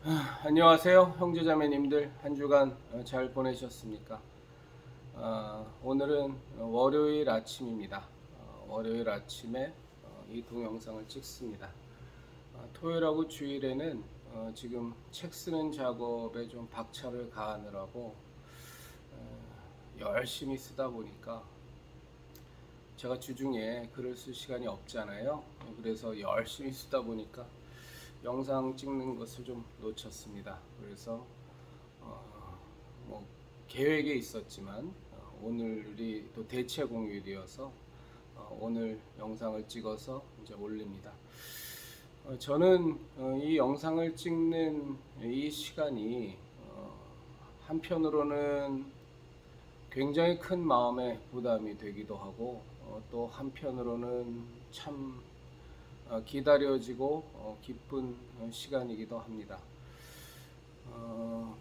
안녕하세요, 형제자매님들. 한 주간 잘 보내셨습니까? 오늘은 월요일 아침입니다. 월요일 아침에 이 동영상을 찍습니다. 토요일하고 주일에는 지금 책 쓰는 작업에 좀 박차를 가하느라고 열심히 쓰다 보니까 제가 주중에 글을 쓸 시간이 없잖아요. 그래서 열심히 쓰다 보니까 영상 찍는 것을 좀 놓쳤습니다. 그래서 뭐 계획에 있었지만 오늘이 또 대체 공휴일이어서 오늘 영상을 찍어서 이제 올립니다. 저는 이 영상을 찍는 이 시간이 한편으로는 굉장히 큰 마음의 부담이 되기도 하고 또 한편으로는 참 기다려지고 기쁜 시간이기도 합니다.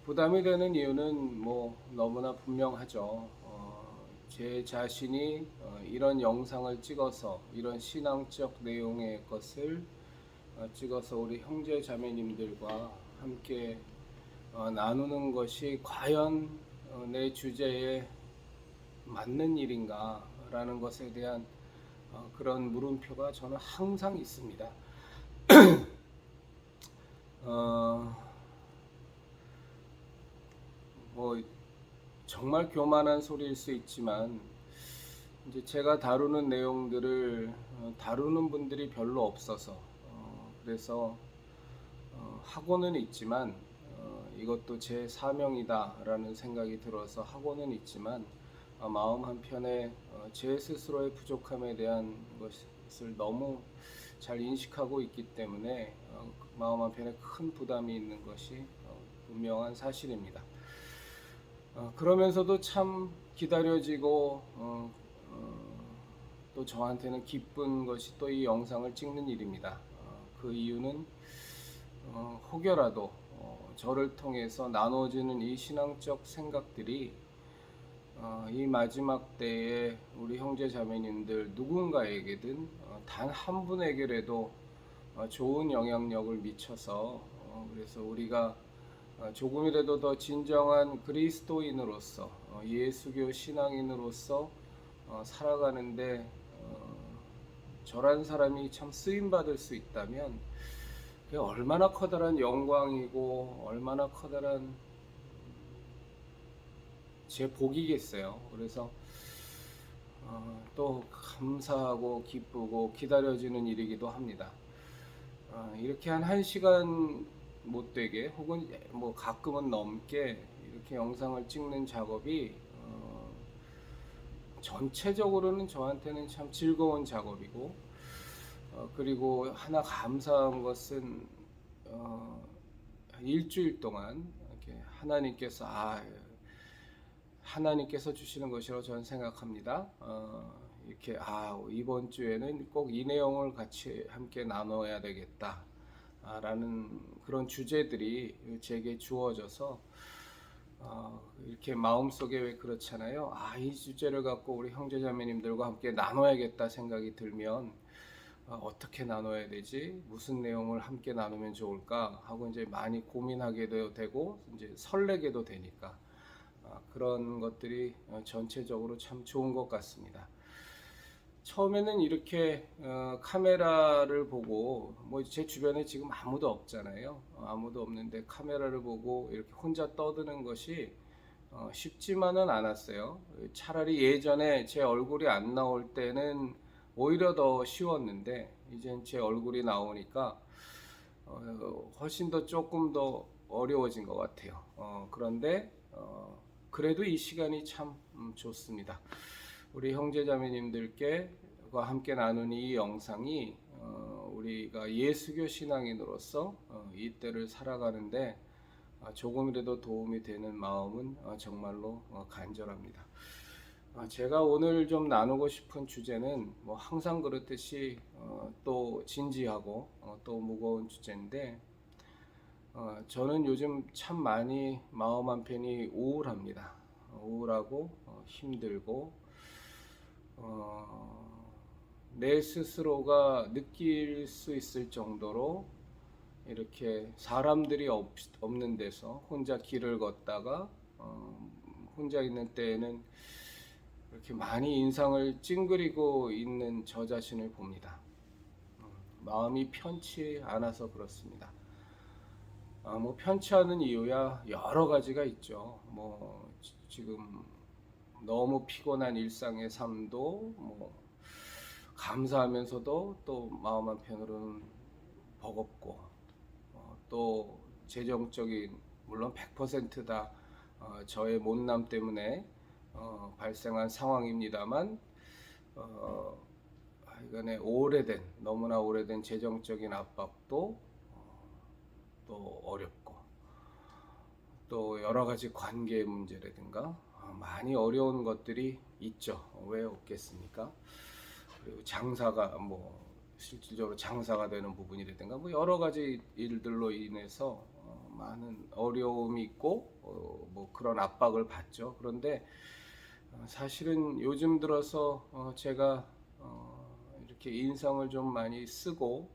부담이 되는 이유는 뭐 너무나 분명하죠. 제 자신이 이런 영상을 찍어서 이런 신앙적 내용의 것을 찍어서 우리 형제 자매님들과 함께 나누는 것이 과연 내 주제에 맞는 일인가라는 것에 대한 그런 물음표가 저는 항상 있습니다. 어, 뭐 정말 교만한 소리일 수 있지만 이제 제가 다루는 내용들을 다루는 분들이 별로 없어서 그래서 하고는 있지만 이것도 제 사명이다라는 생각이 들어서 하고는 있지만 마음 한편에 제 스스로의 부족함에 대한 것을 너무 잘 인식하고 있기 때문에 마음 한편에 큰 부담이 있는 것이 분명한 사실입니다. 그러면서도 참 기다려지고 또 저한테는 기쁜 것이 또 이 영상을 찍는 일입니다. 그 이유는 혹여라도 저를 통해서 나눠지는 이 신앙적 생각들이 이 마지막 때에 우리 형제 자매님들 누군가에게든 단 한 분에게라도 좋은 영향력을 미쳐서 그래서 우리가 조금이라도 더 진정한 그리스도인으로서 예수교 신앙인으로서 살아가는데 저란 사람이 참 쓰임 받을 수 있다면 그게 얼마나 커다란 영광이고 얼마나 커다란 제 복이겠어요. 그래서 또 감사하고 기쁘고 기다려지는 일이기도 합니다. 이렇게 한 1시간 못되게 혹은 뭐 가끔은 넘게 이렇게 영상을 찍는 작업이 전체적으로는 저한테는 참 즐거운 작업이고 그리고 하나 감사한 것은 일주일 동안 이렇게 하나님께서 주시는 것이라고 저는 생각합니다. 이렇게 이번 주에는 꼭 이 내용을 같이 함께 나눠야 되겠다. 라는 그런 주제들이 제게 주어져서 이렇게 마음속에 왜 그렇잖아요. 이 주제를 갖고 우리 형제자매님들과 함께 나눠야겠다 생각이 들면 어떻게 나눠야 되지? 무슨 내용을 함께 나누면 좋을까? 하고 이제 많이 고민하게도 되고 이제 설레게도 되니까 그런 것들이 전체적으로 참 좋은 것 같습니다. 처음에는 이렇게 카메라를 보고 뭐 제 주변에 지금 아무도 없잖아요. 아무도 없는데 카메라를 보고 이렇게 혼자 떠드는 것이 쉽지만은 않았어요. 차라리 예전에 제 얼굴이 안 나올 때는 오히려 더 쉬웠는데 이젠 제 얼굴이 나오니까 훨씬 더 조금 더 어려워진 것 같아요. 그런데 그래도 이 시간이 참 좋습니다. 우리 형제자매님들과 함께 나눈 이 영상이 우리가 예수교 신앙인으로서 이 때를 살아가는데 조금이라도 도움이 되는 마음은 정말로 간절합니다. 제가 오늘 좀 나누고 싶은 주제는 뭐 항상 그렇듯이 또 진지하고 또 무거운 주제인데 저는 요즘 참 많이 마음 한편이 우울합니다. 우울하고 힘들고 내 스스로가 느낄 수 있을 정도로 이렇게 사람들이 없는 데서 혼자 길을 걷다가 혼자 있는 때에는 이렇게 많이 인상을 찡그리고 있는 저 자신을 봅니다. 마음이 편치 않아서 그렇습니다. 뭐 편치 않은 이유야 여러 가지가 있죠. 뭐 지금 너무 피곤한 일상의 삶도 뭐 감사하면서도 또 마음 한편으로는 버겁고 또 재정적인 물론 100%다 저의 못남 때문에 발생한 상황입니다만 이간에 너무나 오래된 재정적인 압박도 또 어렵고 또 여러 가지 관계 문제라든가 많이 어려운 것들이 있죠. 왜 없겠습니까? 그리고 장사가 뭐 실질적으로 장사가 되는 부분이라든가 뭐 여러 가지 일들로 인해서 많은 어려움이 있고 뭐 그런 압박을 받죠. 그런데 사실은 요즘 들어서 제가 이렇게 인상을 좀 많이 쓰고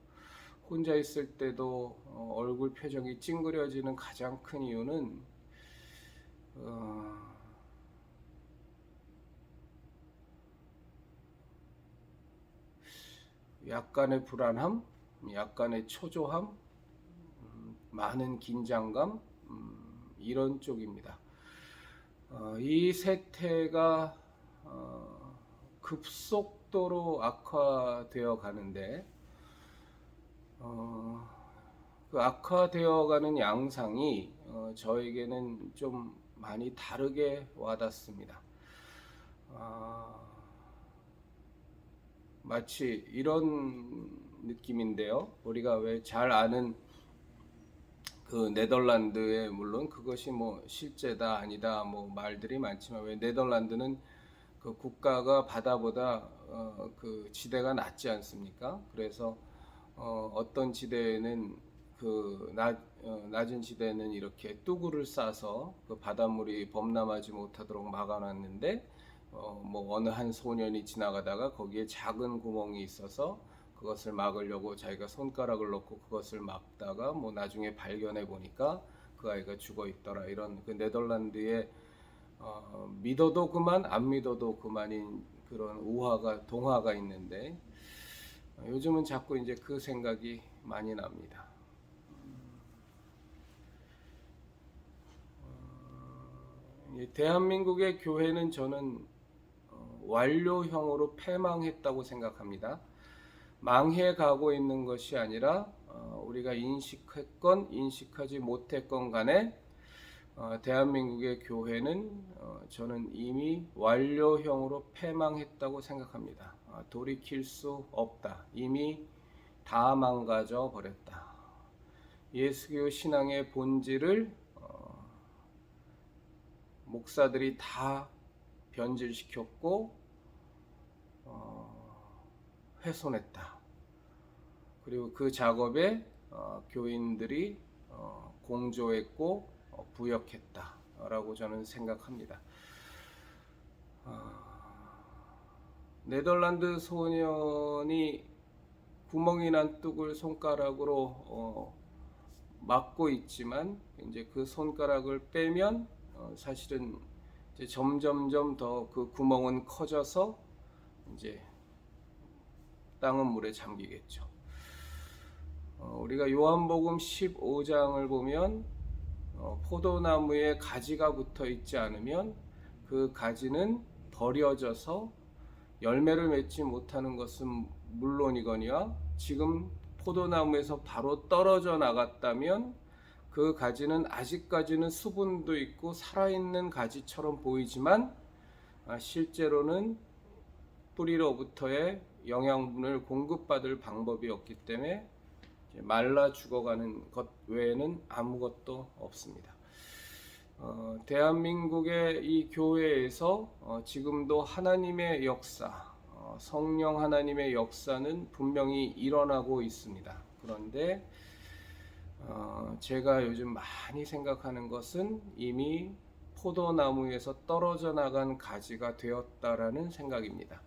혼자 있을 때도 얼굴 표정이 찡그려지는 가장 큰 이유는 약간의 불안함, 약간의 초조함, 많은 긴장감 이런 쪽입니다. 이 세태가 급속도로 악화되어 가는데 그 악화되어 가는 양상이 저에게는 좀 많이 다르게 와닿습니다. 마치 이런 느낌인데요. 우리가 왜 잘 아는 그 네덜란드에 물론 그것이 뭐 실제다 아니다 뭐 말들이 많지만 왜 네덜란드는 그 국가가 바다보다 그 지대가 낮지 않습니까? 그래서 어떤 지대에는 그 낮은 지대는 이렇게 뚜구를 싸서 그 바닷물이 범람하지 못하도록 막아놨는데 뭐 어느 한 소년이 지나가다가 거기에 작은 구멍이 있어서 그것을 막으려고 자기가 손가락을 넣고 그것을 막다가 뭐 나중에 발견해 보니까 그 아이가 죽어 있더라. 이런 그 네덜란드의 믿어도 그만 안 믿어도 그만인 그런 동화가 있는데 요즘은 자꾸 이제 그 생각이 많이 납니다. 대한민국의 교회는 저는 완료형으로 패망했다고 생각합니다. 망해가고 있는 것이 아니라 우리가 인식했건 인식하지 못했건 간에 대한민국의 교회는 저는 이미 완료형으로 패망했다고 생각합니다. 돌이킬 수 없다. 이미 다 망가져 버렸다. 예수교 신앙의 본질을 목사들이 다 변질시켰고 훼손했다. 그리고 그 작업에 교인들이 공조했고 부역했다라고 저는 생각합니다. 네덜란드 소년이 구멍이 난 뚝을 손가락으로 막고 있지만 이제 그 손가락을 빼면 사실은 이제 점점점 더 그 구멍은 커져서 이제 땅은 물에 잠기겠죠. 우리가 요한복음 15장을 보면 포도나무에 가지가 붙어 있지 않으면 그 가지는 버려져서 열매를 맺지 못하는 것은 물론이거니와 지금 포도나무에서 바로 떨어져 나갔다면 그 가지는 아직까지는 수분도 있고 살아있는 가지처럼 보이지만 실제로는 뿌리로부터의 영양분을 공급받을 방법이 없기 때문에 말라 죽어가는 것 외에는 아무것도 없습니다. 대한민국의 이 교회에서 지금도 하나님의 역사, 성령 하나님의 역사는 분명히 일어나고 있습니다. 그런데 제가 요즘 많이 생각하는 것은 이미 포도나무에서 떨어져 나간 가지가 되었다라는 생각입니다.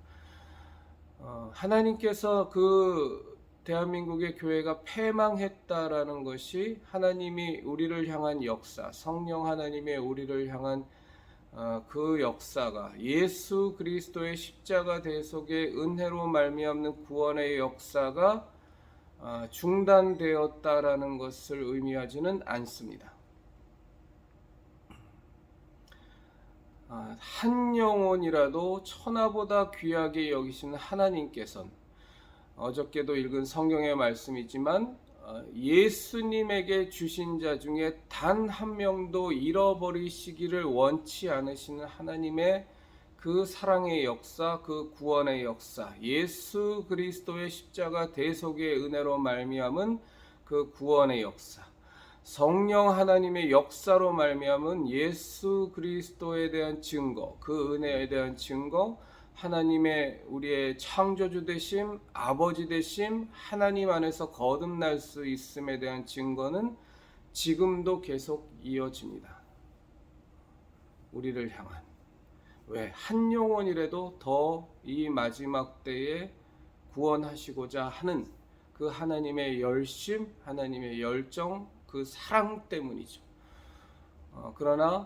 하나님께서 그 대한민국의 교회가 패망했다라는 것이 하나님이 우리를 향한 역사, 성령 하나님의 우리를 향한 그 역사가 예수 그리스도의 십자가 대속의 은혜로 말미암는 구원의 역사가 중단되었다라는 것을 의미하지는 않습니다. 한 영혼이라도 천하보다 귀하게 여기시는 하나님께서는 어저께도 읽은 성경의 말씀이지만 예수님에게 주신 자 중에 단 한 명도 잃어버리시기를 원치 않으시는 하나님의 그 사랑의 역사, 그 구원의 역사, 예수 그리스도의 십자가 대속의 은혜로 말미암은 그 구원의 역사, 성령 하나님의 역사로 말미암은 예수 그리스도에 대한 증거, 그 은혜에 대한 증거, 하나님의 우리의 창조주 되심, 아버지 되심, 하나님 안에서 거듭날 수 있음에 대한 증거는 지금도 계속 이어집니다. 우리를 향한. 왜? 한 영혼이라도 더 이 마지막 때에 구원하시고자 하는 그 하나님의 열심, 하나님의 열정, 그 사랑 때문이죠. 그러나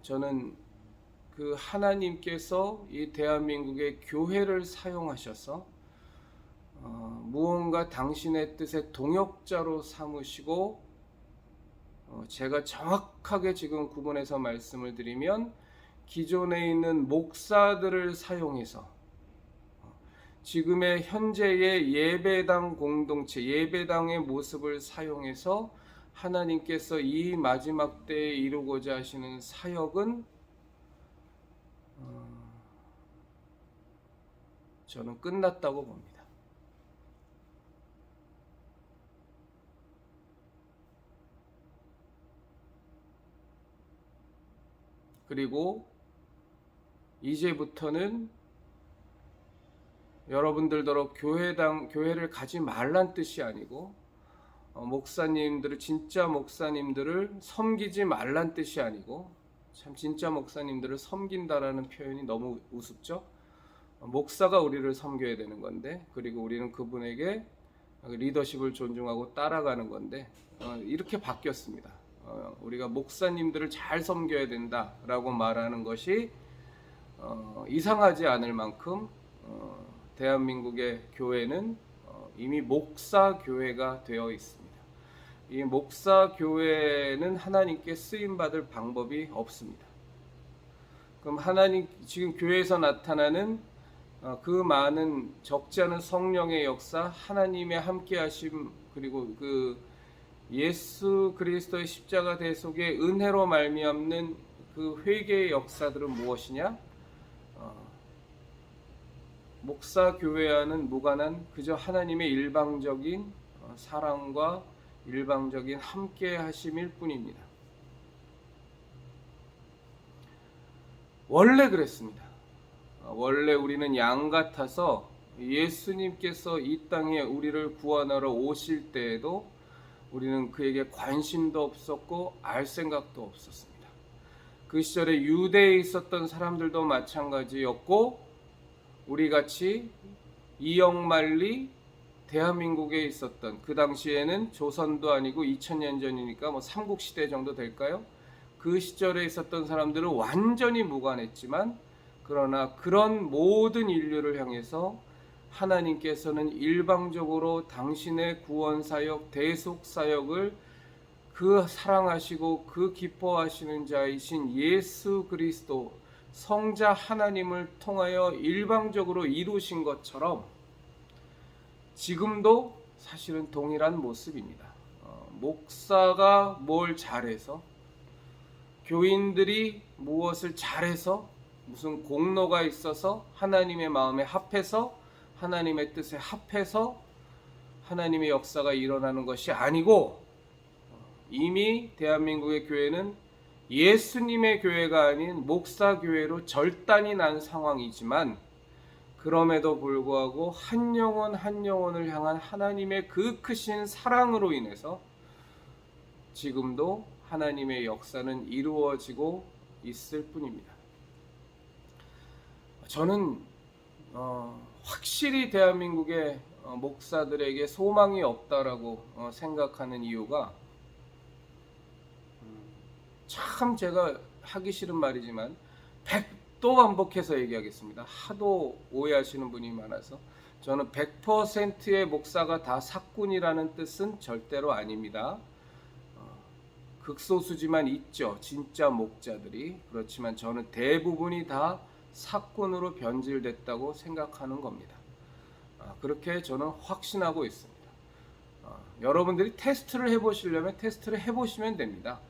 저는 그 하나님께서 이 대한민국의 교회를 사용하셔서 무언가 당신의 뜻의 동역자로 삼으시고 제가 정확하게 지금 구분해서 말씀을 드리면 기존에 있는 목사들을 사용해서 지금의 현재의 예배당 공동체, 예배당의 모습을 사용해서 하나님께서 이 마지막 때에 이루고자 하시는 사역은 저는 끝났다고 봅니다. 그리고 이제부터는 여러분들더러 교회를 가지 말란 뜻이 아니고 목사님들을 진짜 목사님들을 섬기지 말란 뜻이 아니고 참 진짜 목사님들을 섬긴다라는 표현이 너무 우습죠. 목사가 우리를 섬겨야 되는 건데 그리고 우리는 그분에게 리더십을 존중하고 따라가는 건데 이렇게 바뀌었습니다. 우리가 목사님들을 잘 섬겨야 된다라고 말하는 것이 이상하지 않을 만큼 대한민국의 교회는 이미 목사 교회가 되어 있습니다. 이 목사 교회는 하나님께 쓰임 받을 방법이 없습니다. 그럼 하나님 지금 교회에서 나타나는 그 많은 적지 않은 성령의 역사, 하나님의 함께하심 그리고 그 예수 그리스도의 십자가 대속의 은혜로 말미암는 그 회개의 역사들은 무엇이냐? 목사 교회와는 무관한 그저 하나님의 일방적인 사랑과 일방적인 함께 하심일 뿐입니다. 원래 그랬습니다. 원래 우리는 양 같아서 예수님께서 이 땅에 우리를 구원하러 오실 때에도 우리는 그에게 관심도 없었고 알 생각도 없었습니다. 그 시절에 유대에 있었던 사람들도 마찬가지였고 우리같이 이영만리 대한민국에 있었던 그 당시에는 조선도 아니고 2000년 전이니까 뭐 삼국시대 정도 될까요? 그 시절에 있었던 사람들은 완전히 무관했지만 그러나 그런 모든 인류를 향해서 하나님께서는 일방적으로 당신의 구원사역, 대속사역을 그 사랑하시고 그 기뻐하시는 자이신 예수 그리스도 성자 하나님을 통하여 일방적으로 이루신 것처럼 지금도 사실은 동일한 모습입니다. 목사가 뭘 잘해서 교인들이 무엇을 잘해서 무슨 공로가 있어서 하나님의 마음에 합해서 하나님의 뜻에 합해서 하나님의 역사가 일어나는 것이 아니고 이미 대한민국의 교회는 예수님의 교회가 아닌 목사 교회로 절단이 난 상황이지만 그럼에도 불구하고 한 영혼 한 영혼을 향한 하나님의 그 크신 사랑으로 인해서 지금도 하나님의 역사는 이루어지고 있을 뿐입니다. 저는 확실히 대한민국의 목사들에게 소망이 없다라고 생각하는 이유가 참 제가 하기 싫은 말이지만 100도 반복해서 얘기하겠습니다. 하도 오해하시는 분이 많아서 저는 100%의 목사가 다 사꾼이라는 뜻은 절대로 아닙니다. 극소수지만 있죠. 진짜 목자들이. 그렇지만 저는 대부분이 다 사꾼으로 변질됐다고 생각하는 겁니다. 그렇게 저는 확신하고 있습니다. 여러분들이 테스트를 해보시려면 테스트를 해보시면 됩니다.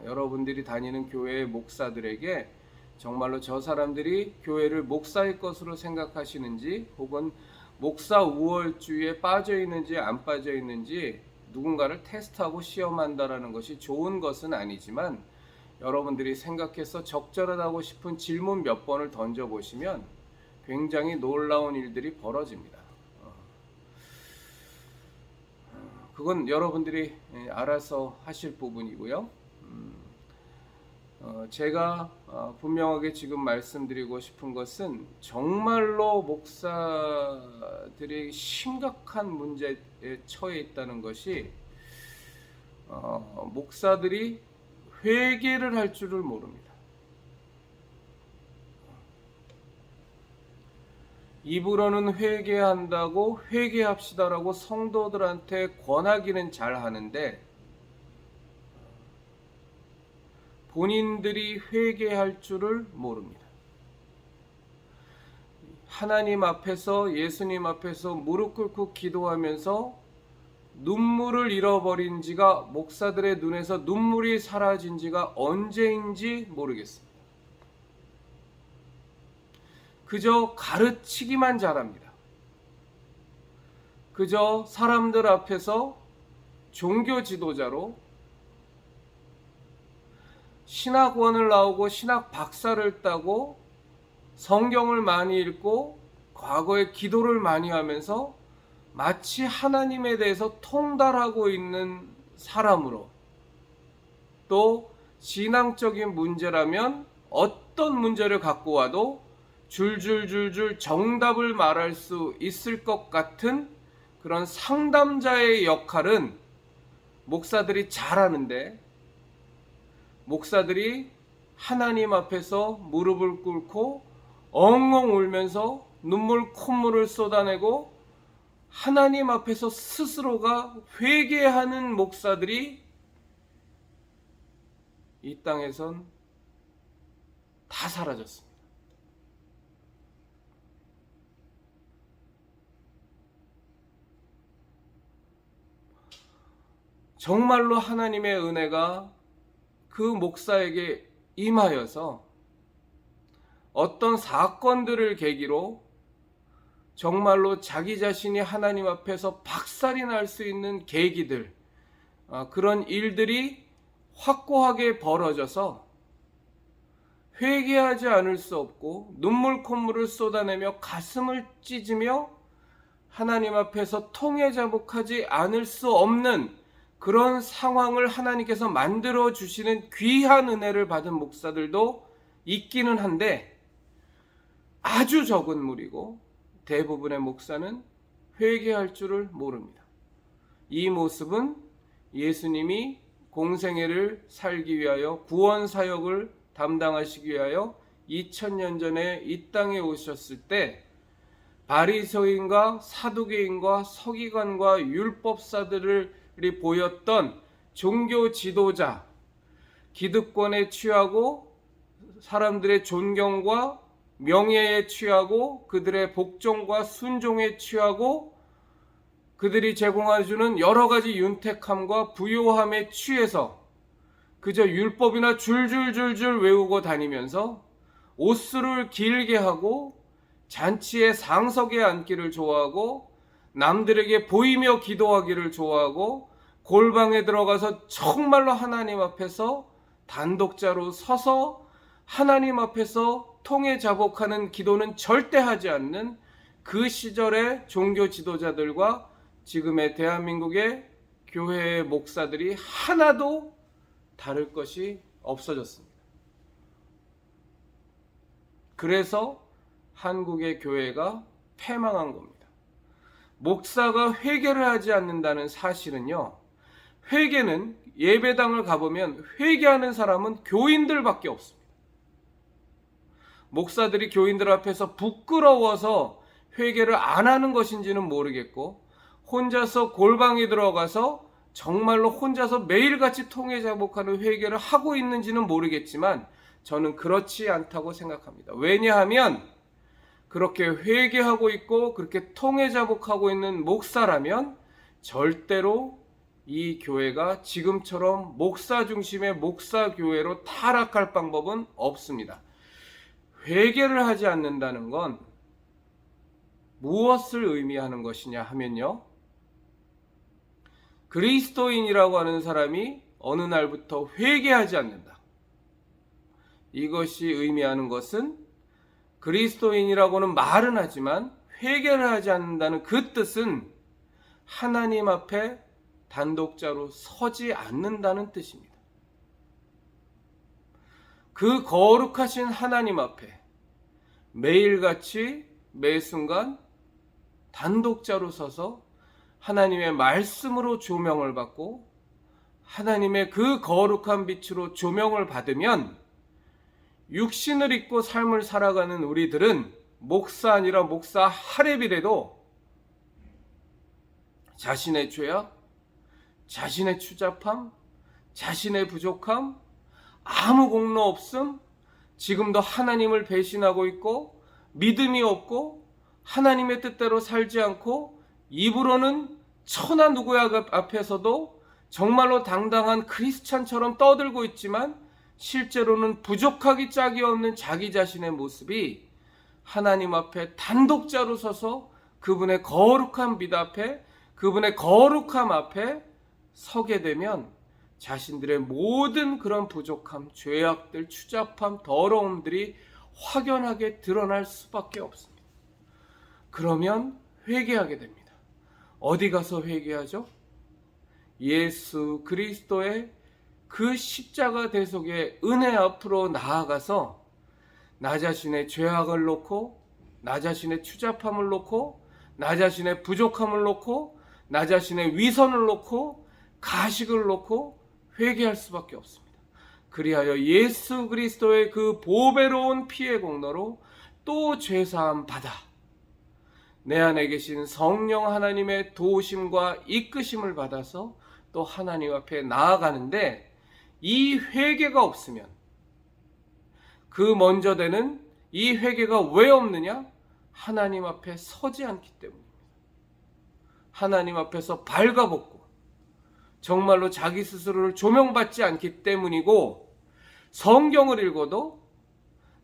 여러분들이 다니는 교회의 목사들에게 정말로 저 사람들이 교회를 목사의 것으로 생각하시는지 혹은 목사 우월주의에 빠져 있는지 안 빠져 있는지 누군가를 테스트하고 시험한다라는 것이 좋은 것은 아니지만 여러분들이 생각해서 적절하다고 싶은 질문 몇 번을 던져보시면 굉장히 놀라운 일들이 벌어집니다. 그건 여러분들이 알아서 하실 부분이고요. 제가 분명하게 지금 말씀드리고 싶은 것은 정말로 목사들이 심각한 문제에 처해 있다는 것이 목사들이 회개를 할 줄을 모릅니다. 입으로는 회개한다고 회개합시다라고 성도들한테 권하기는 잘 하는데 본인들이 회개할 줄을 모릅니다. 하나님 앞에서 예수님 앞에서 무릎 꿇고 기도하면서 눈물을 잃어버린 지가 목사들의 눈에서 눈물이 사라진 지가 언제인지 모르겠습니다. 그저 가르치기만 잘합니다. 그저 사람들 앞에서 종교 지도자로 신학원을 나오고 신학 박사를 따고 성경을 많이 읽고 과거에 기도를 많이 하면서 마치 하나님에 대해서 통달하고 있는 사람으로 또 신앙적인 문제라면 어떤 문제를 갖고 와도 줄줄줄줄 정답을 말할 수 있을 것 같은 그런 상담자의 역할은 목사들이 잘하는데 목사들이 하나님 앞에서 무릎을 꿇고 엉엉 울면서 눈물 콧물을 쏟아내고 하나님 앞에서 스스로가 회개하는 목사들이 이 땅에선 다 사라졌습니다. 정말로 하나님의 은혜가 그 목사에게 임하여서 어떤 사건들을 계기로 정말로 자기 자신이 하나님 앞에서 박살이 날 수 있는 계기들, 그런 일들이 확고하게 벌어져서 회개하지 않을 수 없고 눈물 콧물을 쏟아내며 가슴을 찢으며 하나님 앞에서 통해 자복하지 않을 수 없는 그런 상황을 하나님께서 만들어 주시는 귀한 은혜를 받은 목사들도 있기는 한데 아주 적은 무리고 대부분의 목사는 회개할 줄을 모릅니다. 이 모습은 예수님이 공생애를 살기 위하여 구원 사역을 담당하시기 위하여 2000년 전에 이 땅에 오셨을 때 바리새인과 사두개인과 서기관과 율법사들을 보였던 종교 지도자, 기득권에 취하고 사람들의 존경과 명예에 취하고 그들의 복종과 순종에 취하고 그들이 제공해주는 여러 가지 윤택함과 부요함에 취해서 그저 율법이나 줄줄줄줄 외우고 다니면서 옷수를 길게 하고 잔치에 상석에 앉기를 좋아하고 남들에게 보이며 기도하기를 좋아하고 골방에 들어가서 정말로 하나님 앞에서 단독자로 서서 하나님 앞에서 통해 자복하는 기도는 절대 하지 않는 그 시절의 종교 지도자들과 지금의 대한민국의 교회의 목사들이 하나도 다를 것이 없어졌습니다. 그래서 한국의 교회가 패망한 겁니다. 목사가 회개를 하지 않는다는 사실은요, 회개는 예배당을 가보면 회개하는 사람은 교인들밖에 없습니다. 목사들이 교인들 앞에서 부끄러워서 회개를 안 하는 것인지는 모르겠고, 혼자서 골방에 들어가서 정말로 혼자서 매일같이 통회자복하는 회개를 하고 있는지는 모르겠지만 저는 그렇지 않다고 생각합니다. 왜냐하면 그렇게 회개하고 있고 그렇게 통회자복하고 있는 목사라면 절대로 이 교회가 지금처럼 목사 중심의 목사교회로 타락할 방법은 없습니다. 회개를 하지 않는다는 건 무엇을 의미하는 것이냐 하면요, 그리스도인이라고 하는 사람이 어느 날부터 회개하지 않는다. 이것이 의미하는 것은 그리스도인이라고는 말은 하지만 회개를 하지 않는다는 그 뜻은 하나님 앞에 단독자로 서지 않는다는 뜻입니다. 그 거룩하신 하나님 앞에 매일같이 매 순간 단독자로 서서 하나님의 말씀으로 조명을 받고 하나님의 그 거룩한 빛으로 조명을 받으면 육신을 입고 삶을 살아가는 우리들은 목사 아니라 목사 하랩이라도 자신의 죄악, 자신의 추잡함, 자신의 부족함, 아무 공로 없음, 지금도 하나님을 배신하고 있고 믿음이 없고 하나님의 뜻대로 살지 않고 입으로는 천하 누구야 앞에서도 정말로 당당한 크리스찬처럼 떠들고 있지만 실제로는 부족하기 짝이 없는 자기 자신의 모습이 하나님 앞에 단독자로 서서 그분의 거룩한 빛 앞에, 그분의 거룩함 앞에 서게 되면 자신들의 모든 그런 부족함, 죄악들, 추잡함, 더러움들이 확연하게 드러날 수밖에 없습니다. 그러면 회개하게 됩니다. 어디 가서 회개하죠? 예수 그리스도의 그 십자가 대속의 은혜 앞으로 나아가서 나 자신의 죄악을 놓고, 나 자신의 추잡함을 놓고, 나 자신의 부족함을 놓고, 나 자신의 위선을 놓고, 가식을 놓고 회개할 수밖에 없습니다. 그리하여 예수 그리스도의 그 보배로운 피의 공로로 또 죄사함 받아 내 안에 계신 성령 하나님의 도우심과 이끄심을 받아서 또 하나님 앞에 나아가는데, 이 회개가 없으면, 그 먼저 되는 이 회개가 왜 없느냐? 하나님 앞에 서지 않기 때문입니다. 하나님 앞에서 발가벗고 정말로 자기 스스로를 조명받지 않기 때문이고, 성경을 읽어도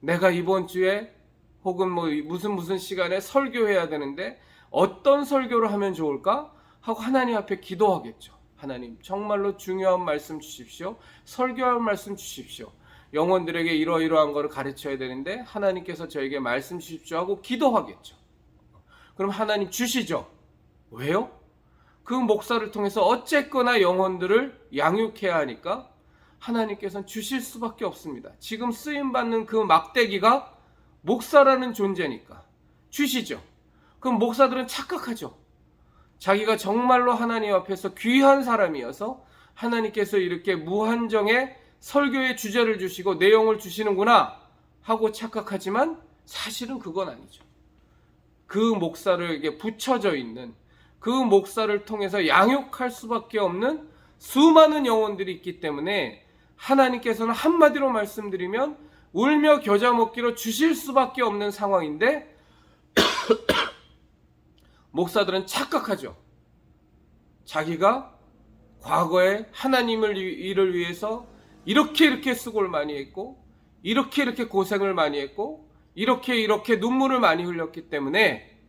내가 이번 주에 혹은 무슨 시간에 설교해야 되는데 어떤 설교를 하면 좋을까? 하고 하나님 앞에 기도하겠죠. 하나님, 정말로 중요한 말씀 주십시오. 설교할 말씀 주십시오. 영혼들에게 이러이러한 거를 가르쳐야 되는데 하나님께서 저에게 말씀 주십시오 하고 기도하겠죠. 그럼 하나님 주시죠. 왜요? 그 목사를 통해서 어쨌거나 영혼들을 양육해야 하니까 하나님께서는 주실 수밖에 없습니다. 지금 쓰임받는 그 막대기가 목사라는 존재니까 주시죠. 그럼 목사들은 착각하죠. 자기가 정말로 하나님 앞에서 귀한 사람이어서 하나님께서 이렇게 무한정의 설교의 주제를 주시고 내용을 주시는구나 하고 착각하지만 사실은 그건 아니죠. 그 목사에게 붙여져 있는, 그 목사를 통해서 양육할 수밖에 없는 수많은 영혼들이 있기 때문에 하나님께서는 한마디로 말씀드리면 울며 겨자 먹기로 주실 수밖에 없는 상황인데 목사들은 착각하죠. 자기가 과거에 하나님을 일을 위해서 이렇게 수고를 많이 했고 이렇게 고생을 많이 했고 이렇게 눈물을 많이 흘렸기 때문에,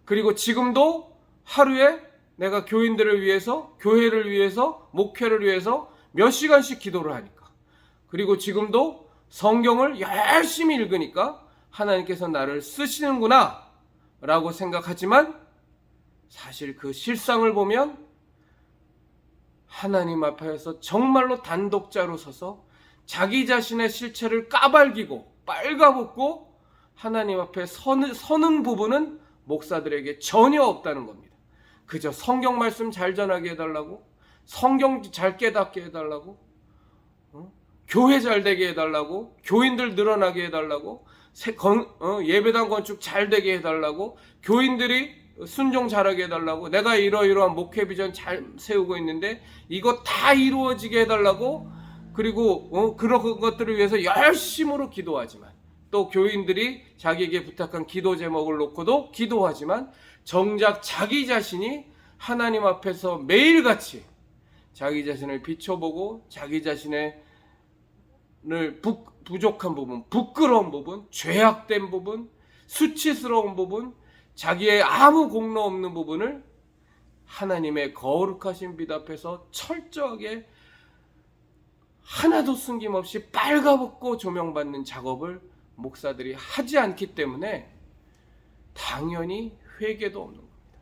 그리고 지금도 하루에 내가 교인들을 위해서, 교회를 위해서, 목회를 위해서 몇 시간씩 기도를 하니까, 그리고 지금도 성경을 열심히 읽으니까 하나님께서 나를 쓰시는구나 라고 생각하지만 사실 그 실상을 보면 하나님 앞에서 정말로 단독자로 서서 자기 자신의 실체를 까발기고 빨가벗고 하나님 앞에 서는 부분은 목사들에게 전혀 없다는 겁니다. 그저 성경 말씀 잘 전하게 해달라고, 성경 잘 깨닫게 해달라고, 교회 잘 되게 해달라고, 교인들 늘어나게 해달라고, 예배당 건축 잘 되게 해달라고, 교인들이 순종 잘하게 해달라고, 내가 이러이러한 목회 비전 잘 세우고 있는데 이거 다 이루어지게 해달라고, 그리고 그런 것들을 위해서 열심으로 기도하지만, 또 교인들이 자기에게 부탁한 기도 제목을 놓고도 기도하지만 정작 자기 자신이 하나님 앞에서 매일같이 자기 자신을 비춰보고 자기 자신의 부족한 부분, 부끄러운 부분, 죄악된 부분, 수치스러운 부분, 자기의 아무 공로 없는 부분을 하나님의 거룩하신 빛 앞에서 철저하게 하나도 숨김없이 빨가벗고 조명받는 작업을 목사들이 하지 않기 때문에 당연히 회개도 없는 겁니다.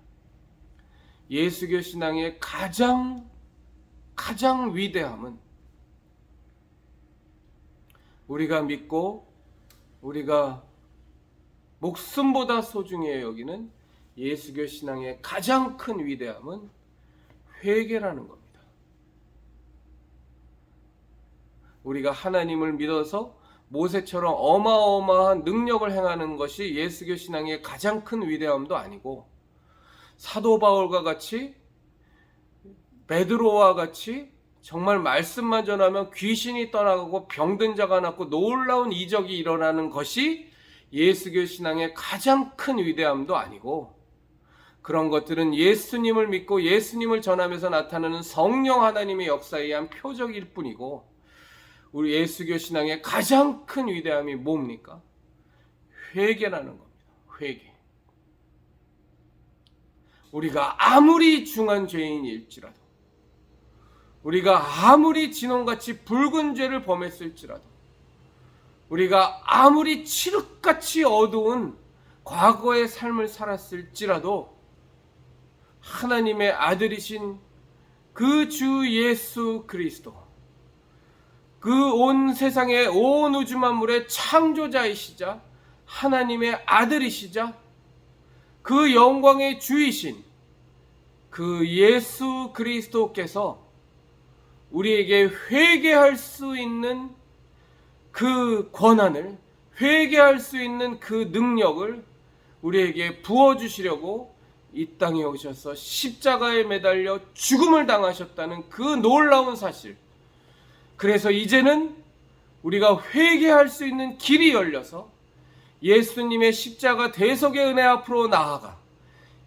예수교 신앙의 가장 위대함은 우리가 믿고 우리가 목숨보다 소중히 여기는 예수교 신앙의 가장 큰 위대함은 회개라는 겁니다. 우리가 하나님을 믿어서 모세처럼 어마어마한 능력을 행하는 것이 예수교 신앙의 가장 큰 위대함도 아니고, 사도 바울과 같이, 베드로와 같이 정말 말씀만 전하면 귀신이 떠나가고 병든 자가 낫고 놀라운 이적이 일어나는 것이 예수교 신앙의 가장 큰 위대함도 아니고, 그런 것들은 예수님을 믿고 예수님을 전하면서 나타나는 성령 하나님의 역사에 의한 표적일 뿐이고, 우리 예수교 신앙의 가장 큰 위대함이 뭡니까? 회개라는 겁니다. 회개. 우리가 아무리 중한 죄인일지라도, 우리가 아무리 진홍같이 붉은 죄를 범했을지라도, 우리가 아무리 칠흑같이 어두운 과거의 삶을 살았을지라도 하나님의 아들이신 그 주 예수 그리스도, 그 온 세상의 온 우주 만물의 창조자이시자 하나님의 아들이시자 그 영광의 주이신 그 예수 그리스도께서 우리에게 회개할 수 있는 그 권한을, 회개할 수 있는 그 능력을 우리에게 부어주시려고 이 땅에 오셔서 십자가에 매달려 죽음을 당하셨다는 그 놀라운 사실. 그래서 이제는 우리가 회개할 수 있는 길이 열려서 예수님의 십자가 대속의 은혜 앞으로 나아가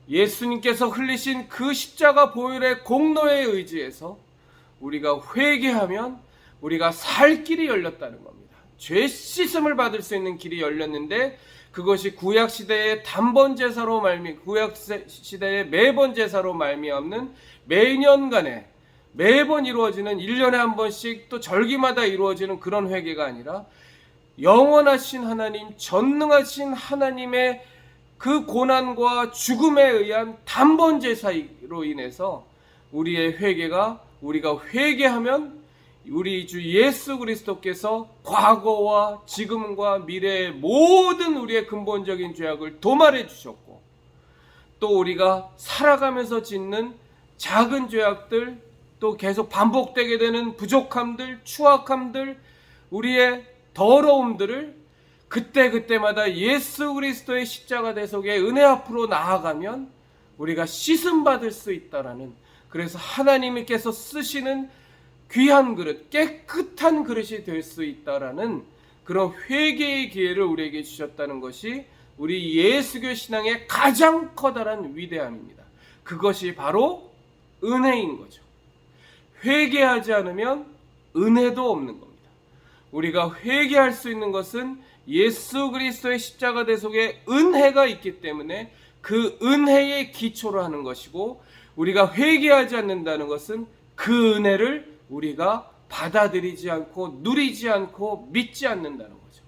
예수님께서 흘리신 그 십자가 보혈의 공로에 의지해서 우리가 회개하면 우리가 살 길이 열렸다는 겁니다. 죄 씻음을 받을 수 있는 길이 열렸는데, 그것이 구약 시대의 단번 제사로 구약 시대의 매번 제사로 말미암는 매년간에 매번 이루어지는 1년에 한 번씩 또 절기마다 이루어지는 그런 회개가 아니라, 영원하신 하나님, 전능하신 하나님의 그 고난과 죽음에 의한 단번 제사로 인해서 우리의 회개가, 우리가 회개하면 우리 주 예수 그리스도께서 과거와 지금과 미래의 모든 우리의 근본적인 죄악을 도말해 주셨고, 또 우리가 살아가면서 짓는 작은 죄악들, 또 계속 반복되게 되는 부족함들, 추악함들, 우리의 더러움들을 그때그때마다 예수 그리스도의 십자가 대속의 은혜 앞으로 나아가면 우리가 씻음 받을 수 있다라는, 그래서 하나님께서 쓰시는 귀한 그릇, 깨끗한 그릇이 될 수 있다라는 그런 회개의 기회를 우리에게 주셨다는 것이 우리 예수교 신앙의 가장 커다란 위대함입니다. 그것이 바로 은혜인 거죠. 회개하지 않으면 은혜도 없는 겁니다. 우리가 회개할 수 있는 것은 예수 그리스도의 십자가 대속의 은혜가 있기 때문에 그 은혜의 기초로 하는 것이고, 우리가 회개하지 않는다는 것은 그 은혜를 우리가 받아들이지 않고 누리지 않고 믿지 않는다는 거죠.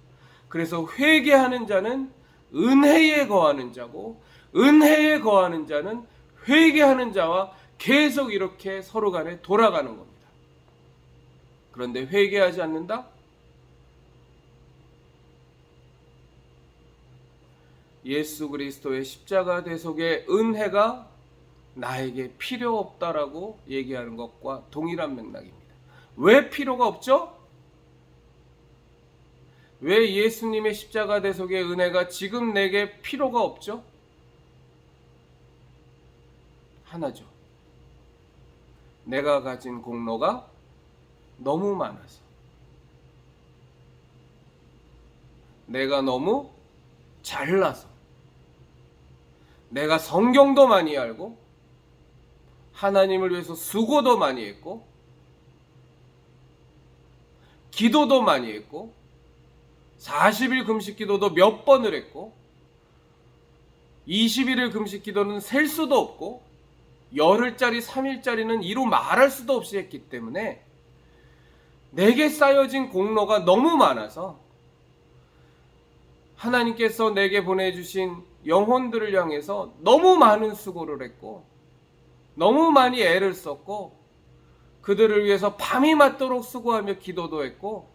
그래서 회개하는 자는 은혜에 거하는 자고, 은혜에 거하는 자는 회개하는 자와 계속 이렇게 서로 간에 돌아가는 겁니다. 그런데 회개하지 않는다? 예수 그리스도의 십자가 대속의 은혜가 나에게 필요 없다라고 얘기하는 것과 동일한 맥락입니다. 왜 필요가 없죠? 왜 예수님의 십자가 대속의 은혜가 지금 내게 필요가 없죠? 하나죠. 내가 가진 공로가 너무 많아서. 내가 너무 잘나서. 내가 성경도 많이 알고 하나님을 위해서 수고도 많이 했고 기도도 많이 했고 40일 금식 기도도 몇 번을 했고 21일 금식 기도는 셀 수도 없고 열흘짜리 3일짜리는 이루 말할 수도 없이 했기 때문에 내게 쌓여진 공로가 너무 많아서 하나님께서 내게 보내주신 영혼들을 향해서 너무 많은 수고를 했고 너무 많이 애를 썼고 그들을 위해서 밤이 맞도록 수고하며 기도도 했고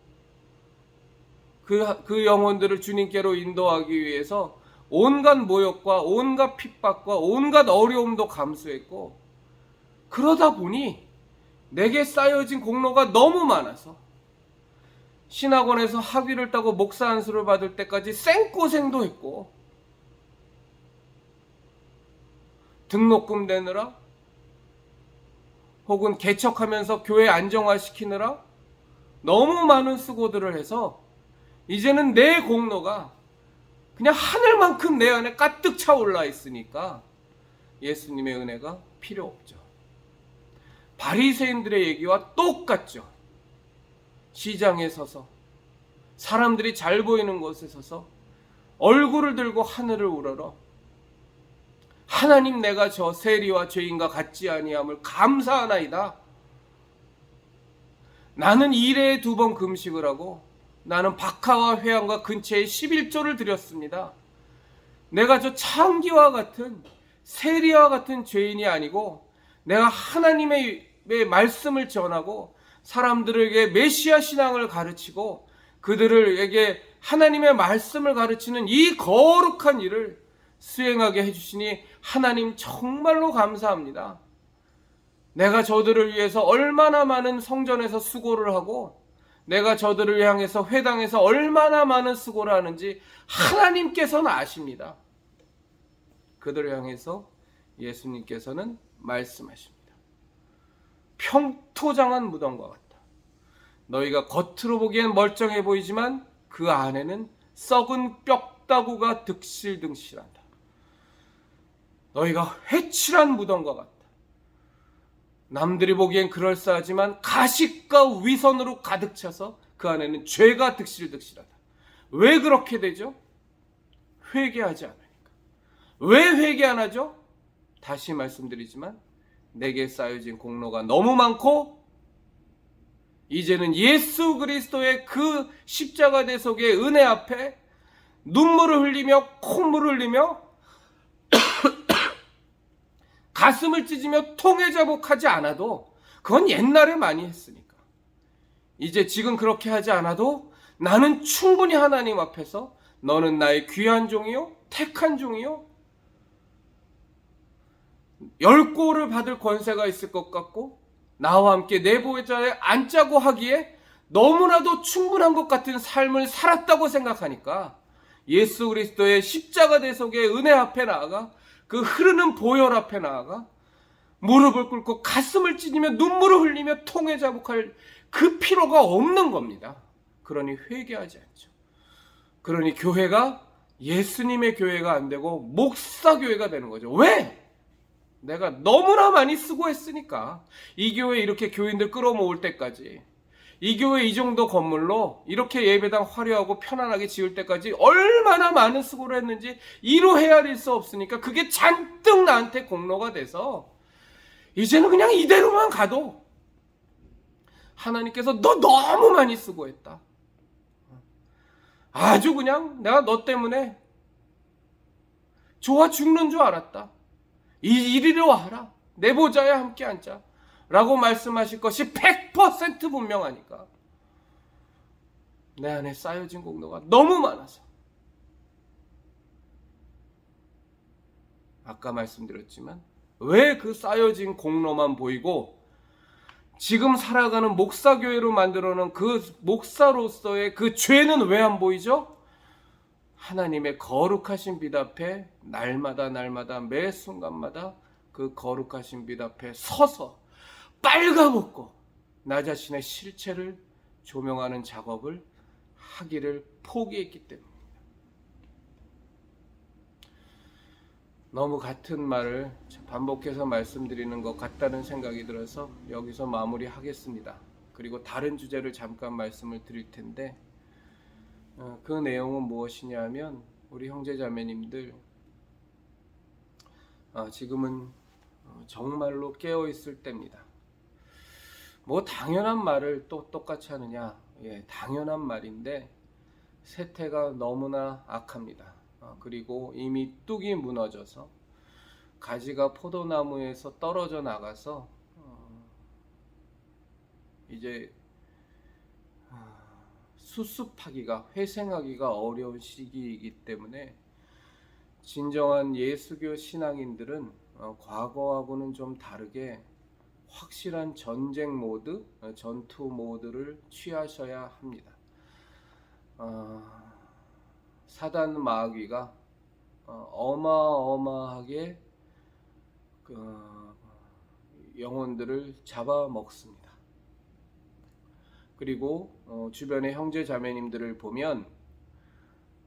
그 영혼들을 주님께로 인도하기 위해서 온갖 모욕과 온갖 핍박과 온갖 어려움도 감수했고 그러다 보니 내게 쌓여진 공로가 너무 많아서 신학원에서 학위를 따고 목사 안수를 받을 때까지 생고생도 했고 등록금 내느라 혹은 개척하면서 교회 안정화시키느라 너무 많은 수고들을 해서 이제는 내 공로가 그냥 하늘만큼 내 안에 가득 차올라 있으니까 예수님의 은혜가 필요 없죠. 바리새인들의 얘기와 똑같죠. 시장에 서서 사람들이 잘 보이는 곳에 서서 얼굴을 들고 하늘을 우러러 하나님 내가 저 세리와 죄인과 같지 아니함을 감사하나이다. 나는 1회에 2번 금식을 하고 나는 박하와 회양과 근처에 11조를 드렸습니다. 내가 저 창기와 같은 세리와 같은 죄인이 아니고 내가 하나님의 말씀을 전하고 사람들에게 메시아 신앙을 가르치고 그들에게 하나님의 말씀을 가르치는 이 거룩한 일을 수행하게 해주시니 하나님 정말로 감사합니다. 내가 저들을 위해서 얼마나 많은 성전에서 수고를 하고 내가 저들을 향해서 회당에서 얼마나 많은 수고를 하는지 하나님께서는 아십니다. 그들을 향해서 예수님께서는 말씀하십니다. 평토장한 무덤과 같다. 너희가 겉으로 보기엔 멀쩡해 보이지만 그 안에는 썩은 뼈다구가 득실득실한다. 너희가 회칠한 무덤과 같다. 남들이 보기엔 그럴싸하지만 가식과 위선으로 가득 차서 그 안에는 죄가 득실득실하다. 왜 그렇게 되죠? 회개하지 않으니까. 왜 회개 안 하죠? 다시 말씀드리지만 내게 쌓여진 공로가 너무 많고 이제는 예수 그리스도의 그 십자가 대속의 은혜 앞에 눈물을 흘리며 콧물을 흘리며 가슴을 찢으며 통회자복하지 않아도 그건 옛날에 많이 했으니까 이제 지금 그렇게 하지 않아도 나는 충분히 하나님 앞에서 너는 나의 귀한 종이요 택한 종이요 10고를 받을 권세가 있을 것 같고 나와 함께 내 보혜자에 앉자고 하기에 너무나도 충분한 것 같은 삶을 살았다고 생각하니까 예수 그리스도의 십자가 대속의 은혜 앞에 나아가 그 흐르는 보혈 앞에 나아가 무릎을 꿇고 가슴을 찢으며 눈물을 흘리며 통회자복할 그 필요가 없는 겁니다. 그러니 회개하지 않죠. 그러니 교회가 예수님의 교회가 안 되고 목사교회가 되는 거죠. 왜? 내가 너무나 많이 수고했으니까. 이 교회 이렇게 교인들 끌어모을 때까지, 이 교회 이 정도 건물로 이렇게 예배당 화려하고 편안하게 지을 때까지 얼마나 많은 수고를 했는지 이루 헤아릴 수 없으니까 그게 잔뜩 나한테 공로가 돼서 이제는 그냥 이대로만 가도 하나님께서 너 너무 많이 수고했다. 아주 그냥 내가 너 때문에 좋아 죽는 줄 알았다. 이리로 와라. 내 보좌에 함께 앉자. 라고 말씀하실 것이 100% 분명하니까 내 안에 쌓여진 공로가 너무 많아서 아까 말씀드렸지만 왜 그 쌓여진 공로만 보이고 지금 살아가는 목사교회로 만들어놓은 그 목사로서의 그 죄는 왜 안 보이죠? 하나님의 거룩하신 빛 앞에 날마다 매 순간마다 그 거룩하신 빛 앞에 서서 빨가벗고 나 자신의 실체를 조명하는 작업을 하기를 포기했기 때문입니다. 너무 같은 말을 반복해서 말씀드리는 것 같다는 생각이 들어서 여기서 마무리하겠습니다. 그리고 다른 주제를 잠깐 말씀을 드릴 텐데 그 내용은 무엇이냐 하면 우리 형제자매님들 지금은 정말로 깨어있을 때입니다. 뭐 당연한 말을 또 똑같이 하느냐? 예, 당연한 말인데 세태가 너무나 악합니다. 그리고 이미 뚝이 무너져서 가지가 포도나무에서 떨어져 나가서 이제 수습하기가 회생하기가 어려운 시기이기 때문에 진정한 예수교 신앙인들은 과거하고는 좀 다르게 확실한 전쟁 모드, 전투 모드를 취하셔야 합니다. 사단 마귀가 어마어마하게 영혼들을 잡아먹습니다. 그리고 주변의 형제 자매님들을 보면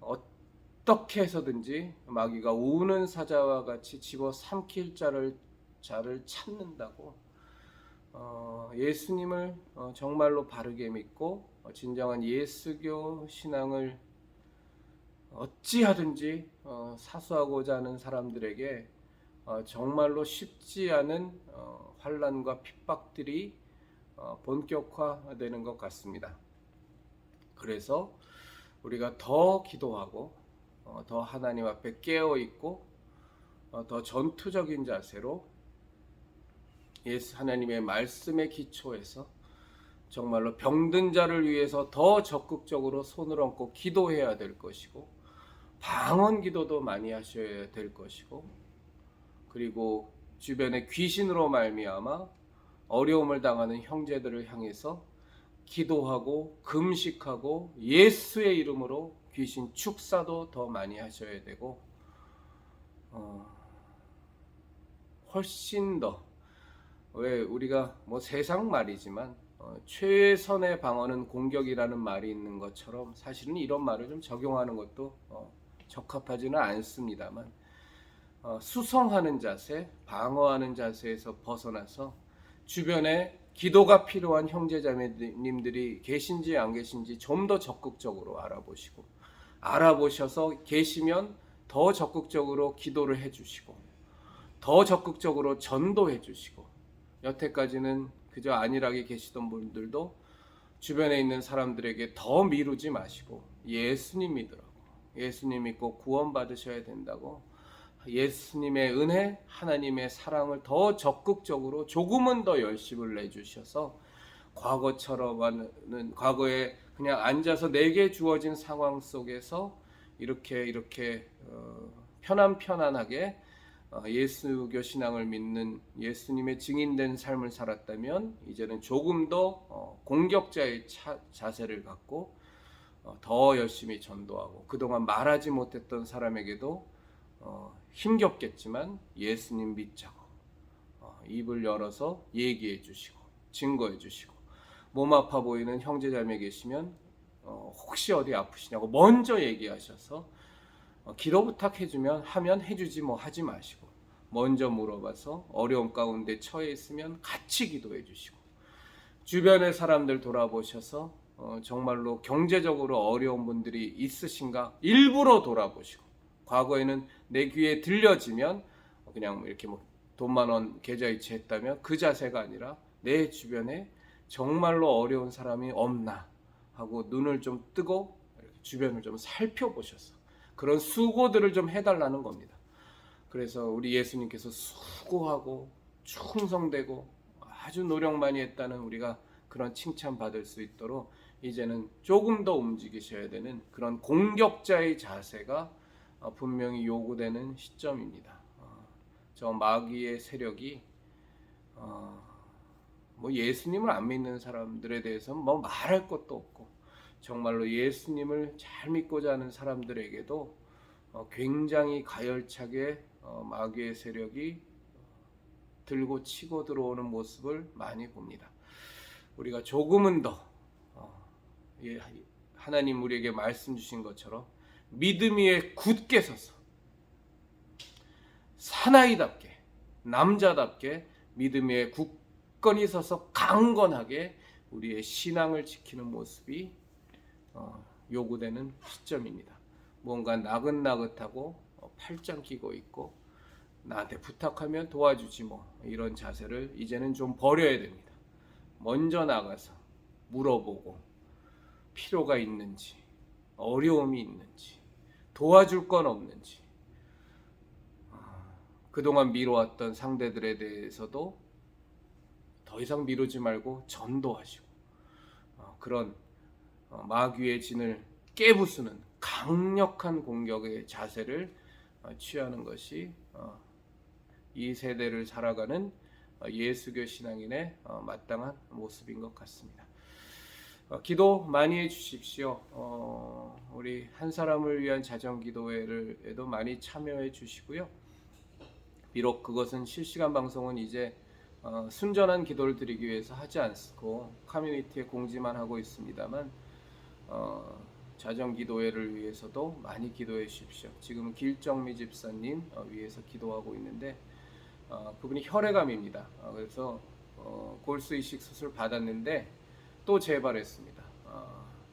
어떻게 해서든지 마귀가 우는 사자와 같이 집어삼킬 자를 찾는다고 예수님을 정말로 바르게 믿고 진정한 예수교 신앙을 어찌하든지 사수하고자 하는 사람들에게 정말로 쉽지 않은 환난과 핍박들이 본격화되는 것 같습니다. 그래서 우리가 더 기도하고 더 하나님 앞에 깨어있고 더 전투적인 자세로 예수 하나님의 말씀에 기초해서 정말로 병든 자를 위해서 더 적극적으로 손을 얹고 기도해야 될 것이고 방언 기도도 많이 하셔야 될 것이고 그리고 주변에 귀신으로 말미암아 어려움을 당하는 형제들을 향해서 기도하고 금식하고 예수의 이름으로 귀신 축사도 더 많이 하셔야 되고 훨씬 더 왜 우리가 뭐 세상 말이지만 최선의 방어는 공격이라는 말이 있는 것처럼 사실은 이런 말을 좀 적용하는 것도 적합하지는 않습니다만 수성하는 자세, 방어하는 자세에서 벗어나서 주변에 기도가 필요한 형제자매님들이 계신지 안 계신지 좀 더 적극적으로 알아보시고 알아보셔서 계시면 더 적극적으로 기도를 해주시고 더 적극적으로 전도해 주시고 여태까지는 그저 안일하게 계시던 분들도 주변에 있는 사람들에게 더 미루지 마시고 예수님 믿으라고 예수님 믿고 구원 받으셔야 된다고 예수님의 은혜, 하나님의 사랑을 더 적극적으로 조금은 더 열심을 내주셔서 과거에 그냥 앉아서 내게 주어진 상황 속에서 이렇게 편안하게 예수교 신앙을 믿는 예수님의 증인된 삶을 살았다면 이제는 조금 더 공격자의 자세를 갖고 더 열심히 전도하고 그동안 말하지 못했던 사람에게도 힘겹겠지만 예수님 믿자고 입을 열어서 얘기해 주시고 증거해 주시고 몸 아파 보이는 형제자매 계시면 혹시 어디 아프시냐고 먼저 얘기하셔서 기도 부탁해주면 하면 해주지 뭐 하지 마시고 먼저 물어봐서 어려움 가운데 처해 있으면 같이 기도해 주시고 주변의 사람들 돌아보셔서 정말로 경제적으로 어려운 분들이 있으신가 일부러 돌아보시고 과거에는 내 귀에 들려지면 그냥 이렇게 뭐 돈만 원 계좌이체 했다면 그 자세가 아니라 내 주변에 정말로 어려운 사람이 없나 하고 눈을 좀 뜨고 주변을 좀 살펴보셔서 그런 수고들을 좀 해달라는 겁니다. 그래서 우리 예수님께서 수고하고 충성되고 아주 노력 많이 했다는 우리가 그런 칭찬받을 수 있도록 이제는 조금 더 움직이셔야 되는 그런 공격자의 자세가 분명히 요구되는 시점입니다. 저 마귀의 세력이 뭐 예수님을 안 믿는 사람들에 대해서는 뭐 말할 것도 없고, 정말로 예수님을 잘 믿고자 하는 사람들에게도 굉장히 가열차게 마귀의 세력이 들고 치고 들어오는 모습을 많이 봅니다. 우리가 조금은 더 하나님 우리에게 말씀 주신 것처럼 믿음 위에 굳게 서서 사나이답게, 남자답게 믿음 위에 굳건히 서서 강건하게 우리의 신앙을 지키는 모습이 요구되는 시점입니다. 뭔가 나긋나긋하고 팔짱 끼고 있고 나한테 부탁하면 도와주지 뭐, 이런 자세를 이제는 좀 버려야 됩니다. 먼저 나가서 물어보고 필요가 있는지, 어려움이 있는지, 도와줄 건 없는지, 그동안 미뤄왔던 상대들에 대해서도 더 이상 미루지 말고 전도하시고, 그런 마귀의 진을 깨부수는 강력한 공격의 자세를 취하는 것이 이 세대를 살아가는 예수교 신앙인의 마땅한 모습인 것 같습니다. 기도 많이 해주십시오. 우리 한 사람을 위한 자정기도회에도 많이 참여해 주시고요. 비록 그것은 실시간 방송은 이제 순전한 기도를 드리기 위해서 하지 않고 커뮤니티에 공지만 하고 있습니다만, 자정기도회를 위해서도 많이 기도해 주십시오. 지금 길정미 집사님 위해서 기도하고 있는데, 그분이 혈액암입니다. 그래서 골수 이식 수술 받았는데 또 재발했습니다.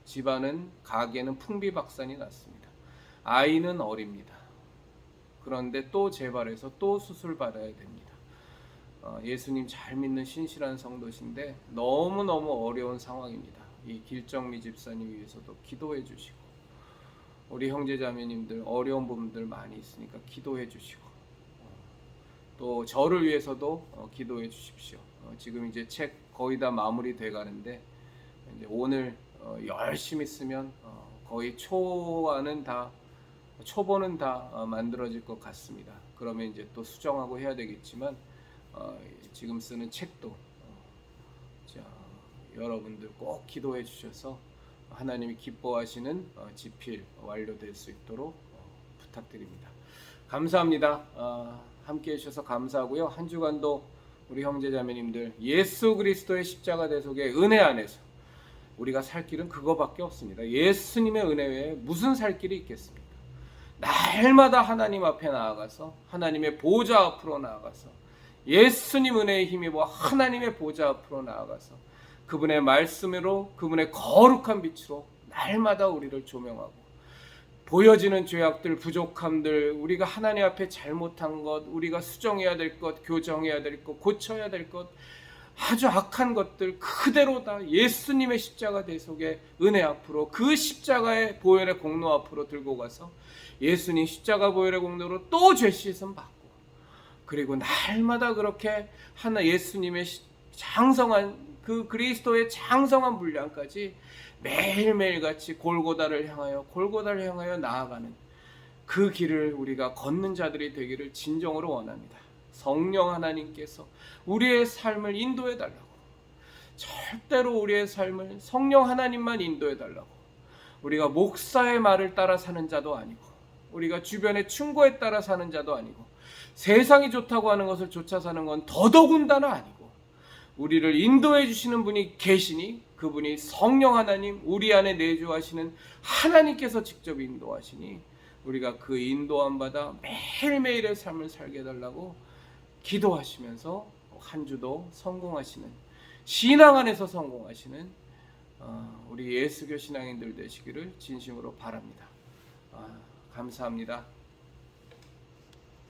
집안은, 가게는 풍비박산이 났습니다. 아이는 어립니다. 그런데 또 재발해서 또 수술 받아야 됩니다. 예수님 잘 믿는 신실한 성도신데 너무너무 어려운 상황입니다. 이 길정미 집사님 위해서도 기도해 주시고, 우리 형제자매님들 어려운 부분들 많이 있으니까 기도해 주시고, 또 저를 위해서도 기도해 주십시오. 지금 이제 책 거의 다 마무리돼 가는데, 이제 오늘 열심히 쓰면 거의 초보는 다 만들어질 것 같습니다. 그러면 이제 또 수정하고 해야 되겠지만, 지금 쓰는 책도 여러분들 꼭 기도해 주셔서 하나님이 기뻐하시는 집필 완료될 수 있도록 부탁드립니다. 감사합니다. 함께 해주셔서 감사하고요. 한 주간도 우리 형제자매님들 예수 그리스도의 십자가 대속의 은혜 안에서 우리가 살 길은 그거밖에 없습니다. 예수님의 은혜 외에 무슨 살 길이 있겠습니까? 날마다 하나님 앞에 나아가서 하나님의 보좌 앞으로 나아가서 예수님 은혜에 힘입어 하나님의 보좌 앞으로 나아가서 그분의 말씀으로, 그분의 거룩한 빛으로 날마다 우리를 조명하고, 보여지는 죄악들, 부족함들, 우리가 하나님 앞에 잘못한 것, 우리가 수정해야 될 것, 교정해야 될 것, 고쳐야 될 것, 아주 악한 것들 그대로 다 예수님의 십자가 대속의 은혜 앞으로, 그 십자가의 보혈의 공로 앞으로 들고 가서 예수님 십자가 보혈의 공로로 또 죄 씻음 받고, 그리고 날마다 그렇게 예수님의 장성한 그 그리스도의 장성한 분량까지 매일매일 같이 골고다를 향하여 나아가는 그 길을 우리가 걷는 자들이 되기를 진정으로 원합니다. 성령 하나님께서 우리의 삶을 인도해 달라고, 절대로 우리의 삶을 성령 하나님만 인도해 달라고, 우리가 목사의 말을 따라 사는 자도 아니고, 우리가 주변의 충고에 따라 사는 자도 아니고, 세상이 좋다고 하는 것을 쫓아 사는 건 더더군다나 아니고, 우리를 인도해 주시는 분이 계시니 그분이 성령 하나님, 우리 안에 내주하시는 하나님께서 직접 인도하시니 우리가 그 인도함 받아 매일매일의 삶을 살게 해달라고 기도하시면서 한 주도 성공하시는, 신앙 안에서 성공하시는 우리 예수교 신앙인들 되시기를 진심으로 바랍니다. 감사합니다.